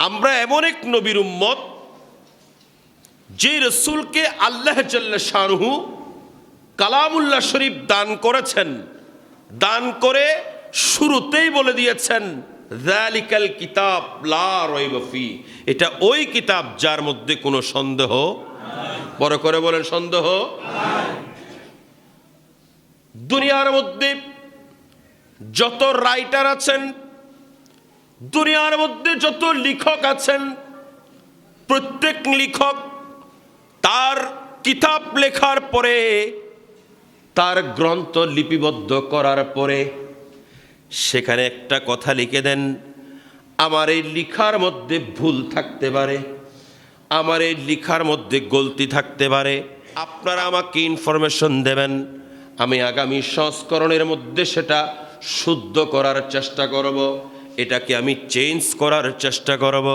আমরা এমন এক নবীর উম্মত যে রসুলকে আল্লাহ জাল্লা শানুহু কালামুল্লাহ শরীফ দান করেছেন, দান করে শুরুতেই বলে দিয়েছেন যালিকাল কিতাব লা রাইবা ফি, এটা ওই কিতাব যার মধ্যে কোনো সন্দেহ, বড় করে বলেন সন্দেহ। দুনিয়ার মধ্যে যত রাইটার আছেন, দুনিয়ার মধ্যে যত লেখক আছেন, প্রত্যেক লেখক তার কিতাব লেখার পরে, তার গ্রন্থ লিপিবদ্ধ করার পরে সেখানে একটা কথা লিখে দেন, আমার এই লেখার মধ্যে ভুল থাকতে পারে, আমার এই লেখার মধ্যে গলতি থাকতে পারে, আপনারা আমাকে ইনফরমেশন দেবেন, আমি আগামী সংস্করণের মধ্যে সেটা শুদ্ধ করার চেষ্টা করব, এটাকে আমি চেঞ্জ করার চেষ্টা করব।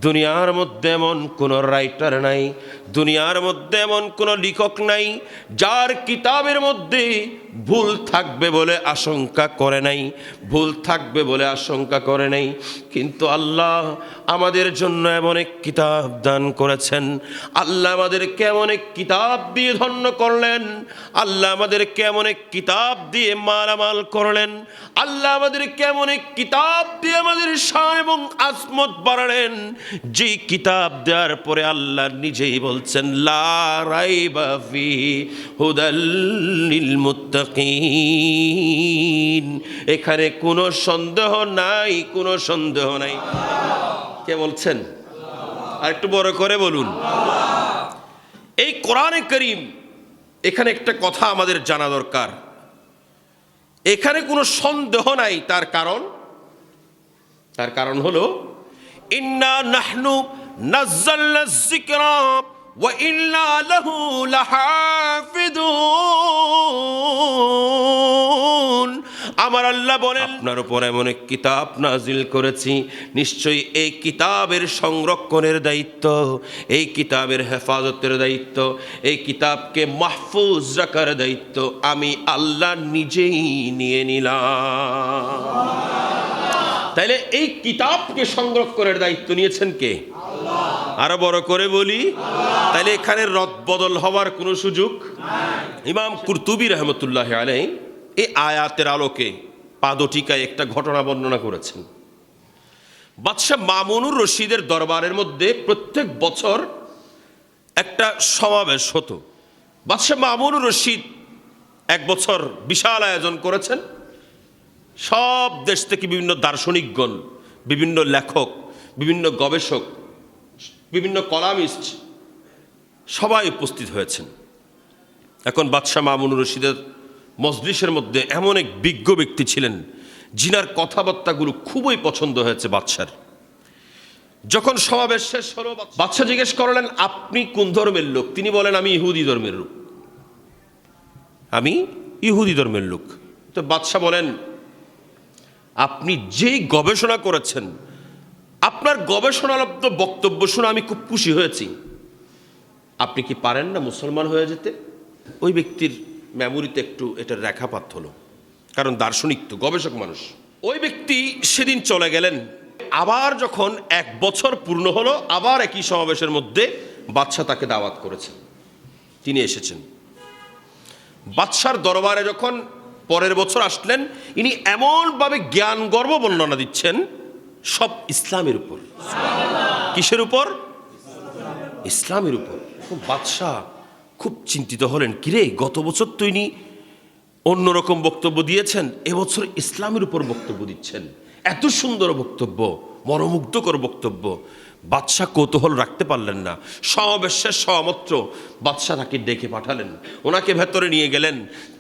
দুনিয়ার মধ্যে এমন কোনো রাইটার নাই, দুনিয়ার মধ্যে এমন কোনো লেখক নাই যার কিতাবের মধ্যে ভুল থাকবে বলে আশঙ্কা করে নাই, ভুল থাকবে বলে আশঙ্কা করে নাই। কিন্তু আল্লাহ আমাদের জন্য এমন এক কিতাব দান করেছেন, আল্লাহ আমাদেরকে এমন এক কিতাব দিয়ে ধন্য করলেন, আল্লাহ আমাদেরকে এমন এক কিতাব দিয়ে মালামাল করলেন, আল্লাহ আমাদেরকে এমন এক কিতাব দিয়ে আমাদের শান এবং আজমত বাড়ালেন, যে কিতাব দেওয়ার পরে আল্লাহ নিজেই বলছেন লা রাইবা ফিহি হুদাল লিল মুত্তাকিন, এখানে কোনো সন্দেহ নাই, কোনো সন্দেহ নাই। কে বলছেন? আর একটু বড় করে বলুন। এই কোরআনে কারীম, এখানে একটা কথা আমাদের জানা দরকার, এখানে কোনো সন্দেহ নাই। তার কারণ হলো ইন্না নাহনু নাযালনা যিকরা ওয়া ইন্না লাহু লাহাফিজুন। আমার আল্লাহ বলেন, আপনার উপর এমন এক কিতাব নাজিল করেছি, নিশ্চয়ই এই কিতাবের সংরক্ষণের দায়িত্ব, এই কিতাবের হেফাজতের দায়িত্ব, এই কিতাবকে মাহফুজ রাখার দায়িত্ব আমি আল্লাহ নিজেই নিয়ে নিলাম। তাইলে এই কিতাবকে সংরক্ষণের দায়িত্ব নিয়েছেন কে? আল্লাহ। আরো বড় করে বলি, তাইলে এখানে রদ বদল হওয়ার কোনো সুযোগ নাই। ইমাম কুরতুবী রাহমাতুল্লাহ আলাইহি এই আয়াতের আলোকে পাদটিকায় একটা ঘটনা বর্ণনা করেছেন। বাদশাহ মামুনুর রশিদের দরবারের মধ্যে প্রত্যেক বছর একটা সমাবেশ হতো। বাদশাহ মামুনুর রশিদ এক বছর বিশাল আয়োজন করেছেন, সব দেশ থেকে বিভিন্ন দার্শনিকগণ, বিভিন্ন লেখক, বিভিন্ন গবেষক, বিভিন্ন কলামিস্ট সবাই উপস্থিত হয়েছেন। এখন বাদশাহ মামুনুর রশিদের মজলিসের মধ্যে এমন এক বিজ্ঞ ব্যক্তি ছিলেন যিনার কথাবার্তাগুলো খুবই পছন্দ হয়েছে বাদশার। যখন সমাবেশ শেষ হলো, বাদশা জিজ্ঞেস করলেন, আপনি কোন ধর্মের লোক? তিনি বলেন, আমি ইহুদি ধর্মের লোক, আমি ইহুদি ধর্মের লোক। তো বাদশা বলেন, আপনি যেই গবেষণা করেছেন, আপনার গবেষণালব্ধ বক্তব্য শুনে আমি খুব খুশি হয়েছি, আপনি কি পারেন না মুসলমান হয়ে যেতে? ওই ব্যক্তির মেমোরিতে একটু এটার রেখাপাত হলো, কারণ দার্শনিক তো, গবেষক মানুষ। ওই ব্যক্তি সেদিন চলে গেলেন। আবার যখন এক বছর পূর্ণ হলো, আবার একই সমাবেশের মধ্যে বাদশা তাকে দাওয়াত করেছেন, তিনি এসেছেন। বাদশার দরবারে যখন পরের বছর আসলেন, ইনি এমনভাবে জ্ঞান গর্ব বর্ণনা দিচ্ছেন সব ইসলামের উপর। কিসের উপর? ইসলামের উপর। বাদশাহ খুব চিন্তিত হলেন, কিরে, গত বছর তো ইনি অন্যরকম বক্তব্য দিয়েছেন, এবছর ইসলামের উপর বক্তব্য দিচ্ছেন, এত সুন্দর বক্তব্য, মনোমুগ্ধকর বক্তব্য। বাদশাহ কৌতূহল রাখতে পারলেন না। সমাবেশ শেষ হওয়া মাত্র বাদশাহ তাকে ডেকে পাঠালেন, ওনাকে ভেতরে নিয়ে গেলেন,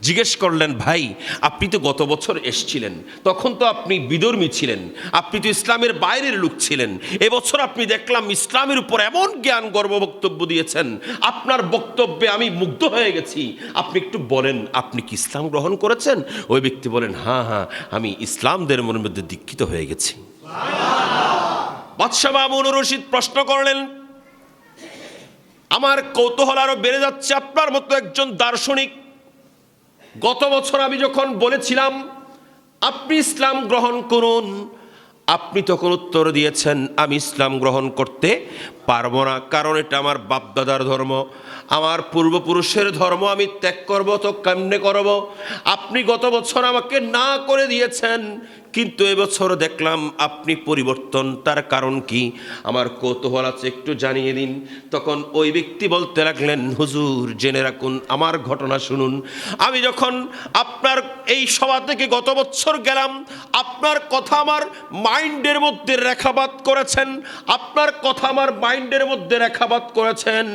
জিজ্ঞেস করলেন, ভাই, আপনি তো গত বছর এসছিলেন, তখন তো আপনি বিধর্মী ছিলেন, আপনি তো ইসলামের বাইরের লোক ছিলেন, এবছর আপনি দেখলাম ইসলামের উপর এমন জ্ঞান গর্ব বক্তব্য দিয়েছেন, আপনার বক্তব্যে আমি মুগ্ধ হয়ে গেছি, আপনি একটু বলেন, আপনি কি ইসলাম গ্রহণ করেছেন? ওই ব্যক্তি বলেন, হ্যাঁ হ্যাঁ, আমি ইসলাম ধর্মের মধ্যে দীক্ষিত হয়ে গেছি। বাদশাহ মামুনুর রশিদ প্রশ্ন করলেন, আমার কৌতূহল আরো বেড়ে যাচ্ছে, আপনার মতো একজন দার্শনিক, গত বছর আমি যখন বলেছিলাম আপনি ইসলাম গ্রহণ করুন, আপনি তখন উত্তর দিয়েছেন, আমি ইসলাম গ্রহণ করতে পারবো না, কারণ এটা আমার বাপদাদার ধর্ম, আমার পূর্বপুরুষের ধর্ম, আমি ত্যাগ করব তো কেমনে করব? আপনি গত বছর আমাকে না করে দিয়েছেন, কিন্তু এবছর দেখলাম আপনি পরিবর্তন, তার কারণ কি? আমার কৌতূহল আছে, একটু জানিয়ে দিন। তখন ওই ব্যক্তি বলতে লাগলেন, হুজুর জেনে রাখুন, আমার ঘটনা শুনুন। আমি যখন আপনার এই সভা থেকে গত বছর গেলাম, আপনার কথা আমার মাইন্ডের মধ্যে রেখাপাত করেছেন, আপনার কথা আমার মাইন্ডের মধ্যে রেখাপাত করেছেন।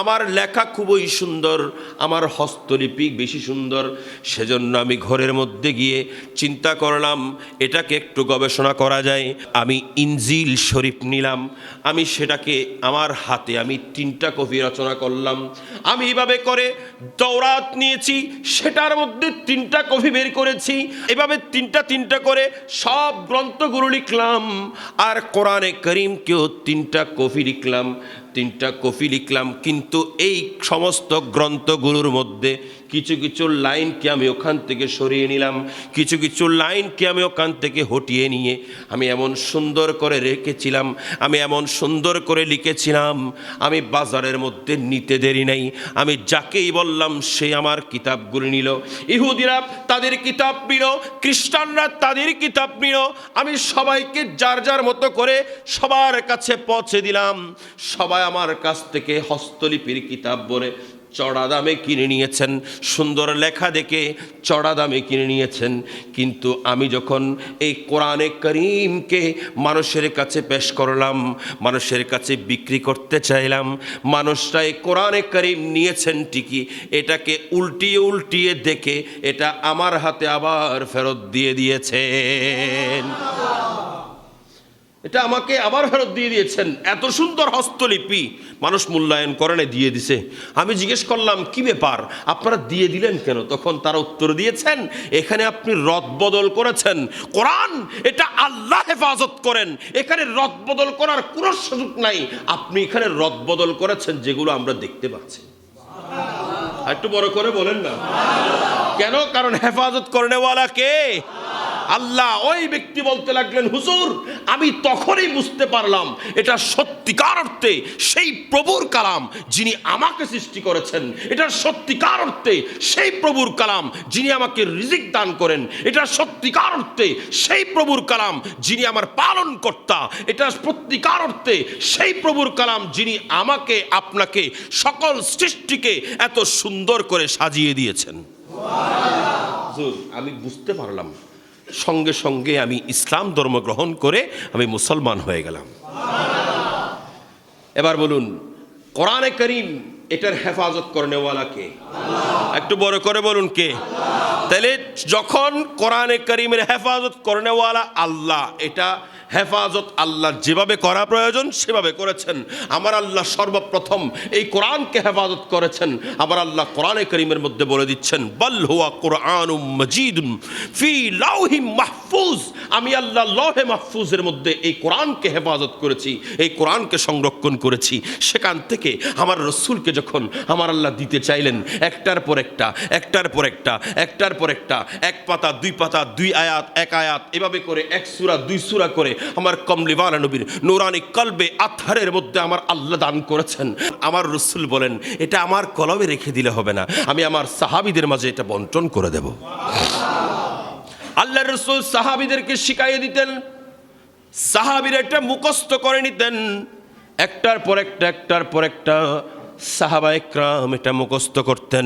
আমার লেখা খুবই সুন্দর, আমার হস্তলিপি বেশি সুন্দর, সেজন্য আমি ঘরের মধ্যে গিয়ে চিন্তা করলাম এটাকে একটু গবেষণা করা যায়। আমি ইনজিল শরীফ নিলাম, আমি সেটাকে আমার হাতে আমি 3টা কপি রচনা করলাম। আমি এভাবে করে তওরাত নিয়েছি, সেটার মধ্যে 3টা কপি বের করেছি, এভাবে 3টা করে সব গ্রন্থগুলো লিখলাম। আর কোরআনে করিমকেও 3টা কপি লিখলাম, 3টা কপি লিখলাম। কিন্তু এই সমস্ত গ্রন্থগুলোর মধ্যে কিছু কিছু লাইনকে আমি ওখান থেকে সরিয়ে নিলাম, কিছু কিছু লাইনকে আমি ওখান থেকে হটিয়ে নিয়ে আমি এমন সুন্দর করে রেখেছিলাম, আমি এমন সুন্দর করে লিখেছিলাম, আমি বাজারের মধ্যে নিতে দেরি নাই। আমি যাকেই বললাম সে আমার কিতাবগুলো নিল। ইহুদিরা তাদের কিতাব নিল, খ্রিস্টানরা তাদের কিতাব নিল। আমি সবাইকে যার যার মতো করে সবার কাছে পৌঁছে দিলাম। সবাই আমার কাছ থেকে হস্তলিপির কিতাব বলে চড়া দামে কিনে নিয়েছেন, সুন্দর লেখা দেখে চড়া দামে কিনে নিয়েছেন। কিন্তু আমি যখন এই কোরআনে করিমকে মানুষের কাছে পেশ করলাম, মানুষের কাছে বিক্রি করতে চাইলাম, মানুষরা এই কোরআনে করিম নিয়েছেন ঠিকই, এটাকে উল্টিয়ে উল্টিয়ে দেখে এটা আমার হাতে আবার ফেরত দিয়ে দিয়েছেন, এটা আমাকে আবার ফেরত দিয়ে দিয়েছেন। এত সুন্দর হস্তলিপি মানুষ মূল্যায়ন করে না, দিয়ে দিছে। আমি জিজ্ঞেস করলাম কি ব্যাপার, আপনারা দিয়ে দিলেন কেন? তখন তারা উত্তর দিয়েছেন, এখানে আপনি রদবদল করেছেন, কোরআন এটা আল্লাহ হেফাজত করেন, এখানে রদবদল করার কোনো সুযোগ নাই। আপনি এখানে রদবদল করেছেন যেগুলো আমরা দেখতে পাচ্ছি। একটু বড় করে বলেন না কেন? কারণ হেফাজত করেনেওয়ালা কে? আল্লাহ। ওই ব্যক্তি বলতে লাগলেন, হুজুর আমি তখনই বুঝতে পারলাম এটা সত্যিকার অর্থে সেই প্রভুর কালাম যিনি আমাকে সৃষ্টি করেছেন, এটা সত্যিকার অর্থে সেই প্রভুর কালাম যিনি আমাকে রিজিক দান করেন, এটা সত্যিকার অর্থে সেই প্রভুর কালাম যিনি আমার পালন কর্তা, এটা সত্যিকার অর্থে সেই প্রভুর কালাম যিনি আমাকে আপনাকে সকল সৃষ্টিকে এত সুন্দর করে সাজিয়ে দিয়েছেন। হুজুর আমি বুঝতে পারলাম, সঙ্গে সঙ্গে আমি ইসলাম ধর্ম গ্রহণ করে আমি মুসলমান হয়ে গেলাম। এবার বলুন কোরআনে করিম এটার হেফাজত করেনেওয়ালা কে? একটু বড় করে বলুন কে? তাহলে যখন কোরআনে করিমের হেফাজত করেনেওয়ালা আল্লাহ, এটা হেফাজত আল্লাহ যেভাবে করা প্রয়োজন সেভাবে করেছেন। আমার আল্লাহ সর্বপ্রথম এই কোরআনকে হেফাজত করেছেন। আমার আল্লাহ কোরআনে করিমের মধ্যে বলে দিচ্ছেন, বল হুয়া কুরআনুম মাজিদুন ফি লাউহিম মাহফুজ। আমি আল্লাহ লৌহে মাহফুজের মধ্যে এই কোরআনকে হেফাজত করেছি, এই কোরআনকে সংরক্ষণ করেছি। সেখান থেকে আমার রসুলকে যখন আমার আল্লাহ দিতে চাইলেন, একটার পর একটা, একটার পর একটা, একটার পর একটা, এক পাতা, দুই পাতা, দুই আয়াত, এক আয়াত, এভাবে করে এক সূরা, দুই সূরা করে আমার কমলিওয়ালা নবীর নূরানি কলবে আতহারের মধ্যে আমার আল্লাহ দান করেছেন। আমার রসুল বলেন, এটা আমার কলবে রেখে দিলে হবে না, আমি আমার সাহাবীদের মাঝে এটা বন্টন করে দেব। আল্লাহর রসুল সাহাবীদেরকে শিখাইয়ে দিতেন, সাহাবীরা এটা মুখস্থ করে নিতেন, একটার পর একটা, একটার পর একটা সাহাবা ইকরাম এটা মুখস্থ করতেন।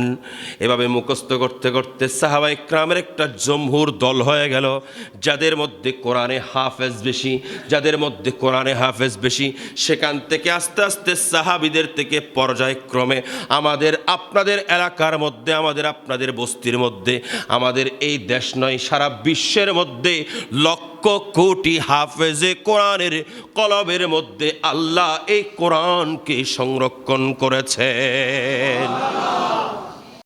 এভাবে মুখস্থ করতে করতে সাহাবা ইকরামের একটা জমহুর দল হয়ে গেল, যাদের মধ্যে কোরআনে হাফেজ বেশি, যাদের মধ্যে কোরআনে হাফেজ বেশি। সেখান থেকে আস্তে আস্তে সাহাবীদের থেকে পর্যায়ক্রমে আমাদের আপনাদের এলাকার মধ্যে, আমাদের আপনাদের বস্তির মধ্যে, আমাদের এই দেশ নয় সারা বিশ্বের মধ্যে লক্ষ কোটি হাফেজে কোরআনের কলবের মধ্যে আল্লাহ এই কোরআনকে সংরক্ষণ করেছেন।